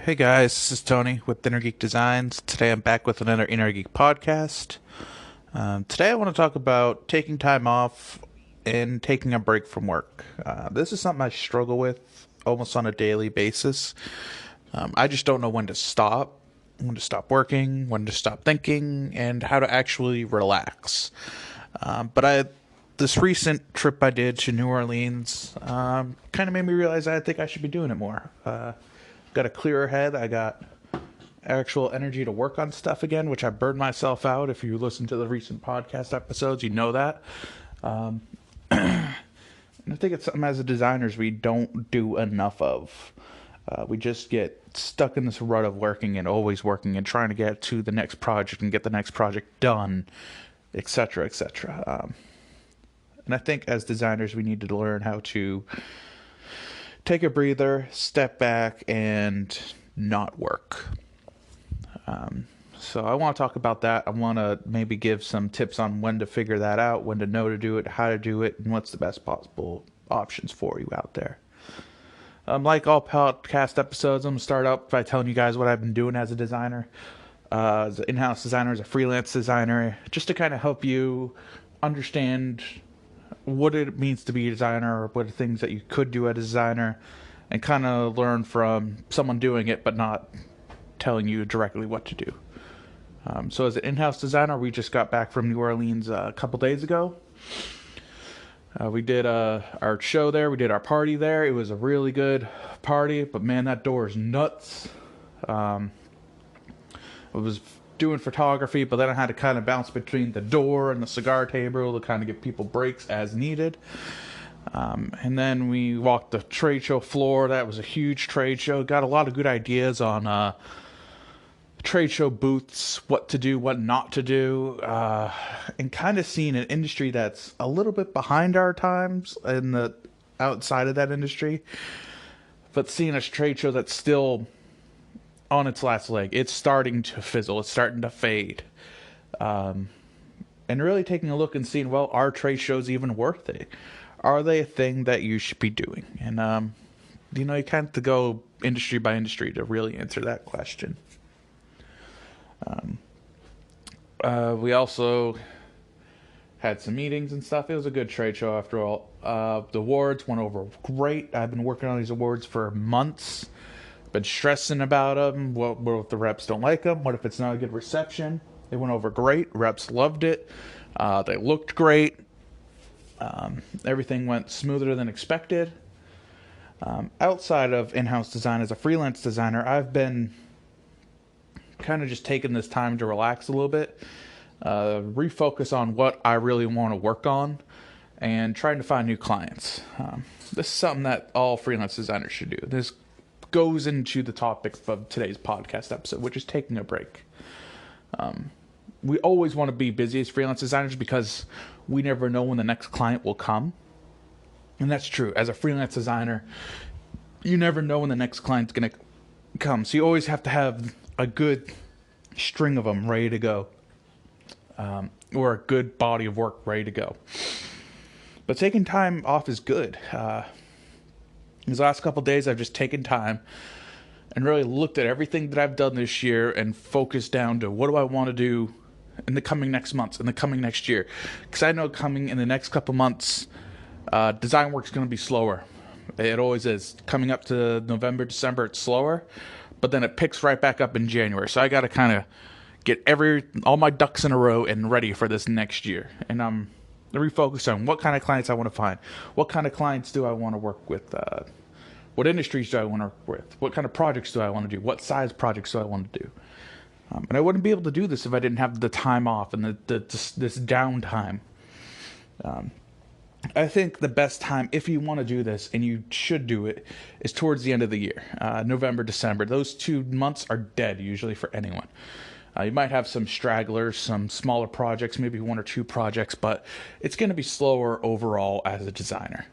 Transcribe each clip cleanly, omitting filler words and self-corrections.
Hey guys, this is Tony with Inner Geek Designs. Today I'm back with another Inner Geek podcast. Today I want to talk about taking time off and taking a break from work. This is something I struggle with almost on a daily basis. I just don't know when to stop working, when to stop thinking, and how to actually relax. But this recent trip I did to New Orleans kind of made me realize I think I should be doing it more. Got a clearer head. I got actual energy to work on stuff again, which I burned myself out. If you listen to the recent podcast episodes, you know that. And I think it's something as a designers we don't do enough of. We just get stuck in this rut of working and always working and trying to get to the next project and get the next project done, etc., etc. And I think as designers we need to learn how to take a breather, step back, and not work. So I want to talk about that. I want to maybe give some tips on when to figure that out, when to know to do it, how to do it, and what's the best possible options for you out there. Like all podcast episodes, I'm going to start out by telling you guys what I've been doing as a designer, as an in-house designer, as a freelance designer, just to kind of help you understand what it means to be a designer, or what are things that you could do as a designer, and kind of learn from someone doing it but not telling you directly what to do. So as an in-house designer, we just got back from New Orleans a couple days ago. We did our show there. We did our party there. It was a really good party, but man, that door is nuts. I was doing photography, but then I had to kind of bounce between the door and the cigar table to kind of give people breaks as needed. And then we walked the trade show floor. That was a huge trade show. Got a lot of good ideas on trade show booths, what to do, what not to do, and kind of seeing an industry that's a little bit behind our times in the outside of that industry, but seeing a trade show that's still on its last leg. It's starting to fizzle. It's starting to fade. And really taking a look and seeing, well, are trade shows even worth it? Are they a thing that you should be doing? And, you kind of have to go industry by industry to really answer that question. We also had some meetings and stuff. It was a good trade show after all. The awards went over great. I've been working on these awards for months. Been stressing about them. What if the reps don't like them? What if it's not a good reception? They went over great. Reps loved it. They looked great. Everything went smoother than expected. Outside of in-house design, as a freelance designer, I've been kind of just taking this time to relax a little bit, refocus on what I really want to work on, and trying to find new clients. This is something that all freelance designers should do. This goes into the topic of today's podcast episode, which is taking a break. We always want to be busy as freelance designers because we never know when the next client will come. And that's true. As a freelance designer, you never know when the next client's going to come. So you always have to have a good string of them ready to go, or a good body of work ready to go. But taking time off is good. These last couple days, I've just taken time and really looked at everything that I've done this year and focused down to what do I want to do in the coming next months, in the coming next year. Because I know coming in the next couple months, design work's going to be slower. It always is. Coming up to November, December, it's slower. But then it picks right back up in January. So I got to kind of get all my ducks in a row and ready for this next year. And I'm refocused on what kind of clients I want to find. What kind of clients do I want to work with? What industries do I want to work with? What kind of projects do I want to do? What size projects do I want to do? And I wouldn't be able to do this if I didn't have the time off and this downtime. I think the best time, if you want to do this, and you should do it, is towards the end of the year. November, December. Those 2 months are dead, usually, for anyone. You might have some stragglers, some smaller projects, maybe 1 or 2 projects, but it's going to be slower overall as a designer.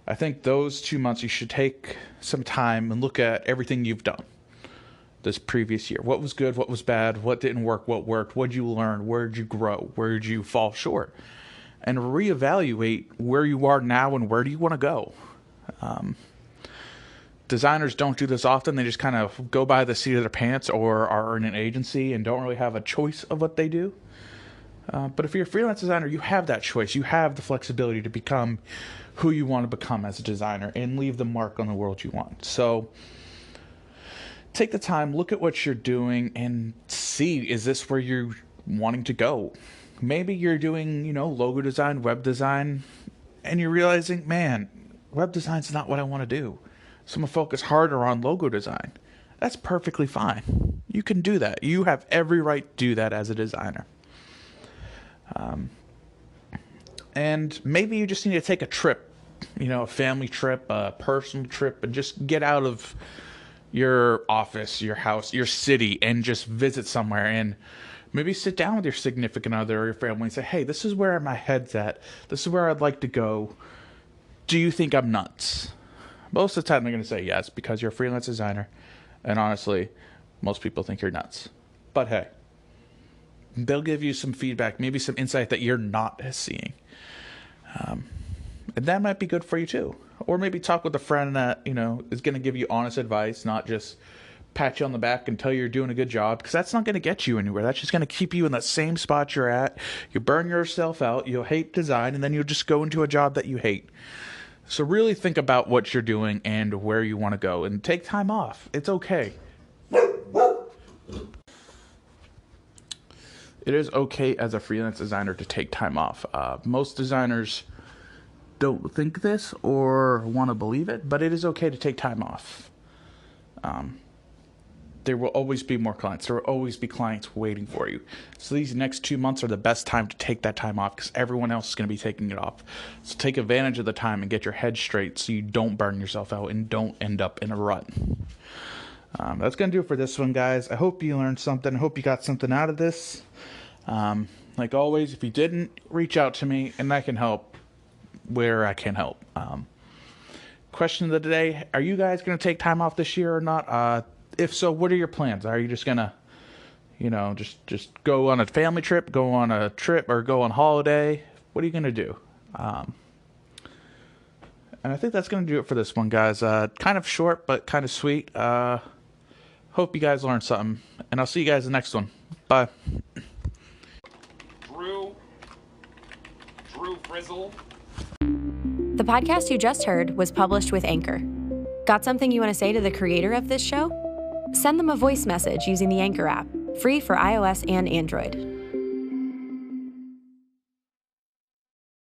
I think those 2 months you should take some time and look at everything you've done this previous year. What was good, what was bad, what didn't work, what worked, what did you learn, where did you grow, where did you fall short? And reevaluate where you are now and where do you want to go. Designers don't do this often. They just kind of go by the seat of their pants or are in an agency and don't really have a choice of what they do. But if you're a freelance designer, you have that choice. You have the flexibility to become who you want to become as a designer and leave the mark on the world you want. So take the time, look at what you're doing, and see, is this where you're wanting to go? Maybe you're doing, logo design, web design, and you're realizing, man, web design's not what I want to do. So I'm going to focus harder on logo design. That's perfectly fine. You can do that. You have every right to do that as a designer. And maybe you just need to take a trip, a family trip, a personal trip, and just get out of your office, your house, your city, and just visit somewhere, and maybe sit down with your significant other or your family and say, hey, this is where my head's at. This is where I'd like to go. Do you think I'm nuts? Most of the time they're going to say yes, because you're a freelance designer. And honestly, most people think you're nuts. But hey, they'll give you some feedback, maybe some insight that you're not seeing. And that might be good for you too. Or maybe talk with a friend that, is going to give you honest advice, not just pat you on the back and tell you you're doing a good job, because that's not going to get you anywhere. That's just going to keep you in that same spot you're at. You burn yourself out, you'll hate design, and then you'll just go into a job that you hate. So really think about what you're doing and where you want to go, and take time off. It's okay. It is okay as a freelance designer to take time off. Most designers don't think this or want to believe it, but it is okay to take time off. There will always be more clients. There will always be clients waiting for you. So these next 2 months are the best time to take that time off, because everyone else is going to be taking it off. So take advantage of the time and get your head straight so you don't burn yourself out and don't end up in a rut. That's going to do it for this one, guys. I hope you learned something. I hope you got something out of this. Like always, if you didn't, reach out to me and I can help where I can help. Question of the day, are you guys going to take time off this year or not? If so, what are your plans? Are you just going to, just go on a family trip, go on a trip, or go on holiday? What are you going to do? And I think that's going to do it for this one, guys. Kind of short, but kind of sweet. Hope you guys learned something, and I'll see you guys in the next one. Bye. Drew Frizzle. The podcast you just heard was published with Anchor. Got something you want to say to the creator of this show? Send them a voice message using the Anchor app, free for iOS and Android.